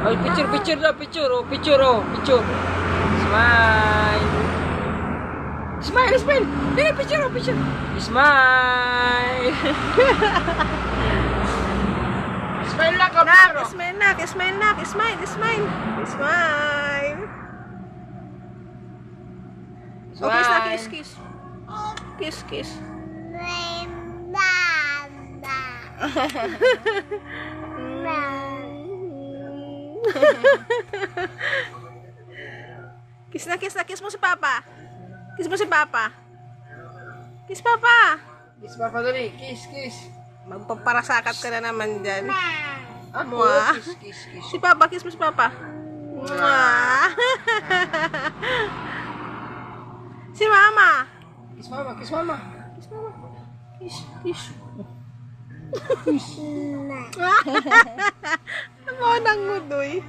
Ay, picture daw, picture, oh, picture, oh, picture. Smile. Smile, smile. Dili, picture, oh, picture. Smile. Smile na ka, Nak, smile nak, smile nak, smile, smile. Smile. Oh, kiss na, kiss, kiss. Kiss, kiss. Kiss na, kiss na, kiss mo si Papa. Kiss mo si Papa. Kiss Papa. Kiss pa pa dali, kiss, kiss. Magpaparasakat ka na naman dyan. Ako, Mwah. kiss, kiss, kiss. Si Papa, kiss mo si Papa. Mwah. Si Mama. Kiss mama, kiss mama. Kiss Mama. Kiss, kiss. Ano nang ngudoy?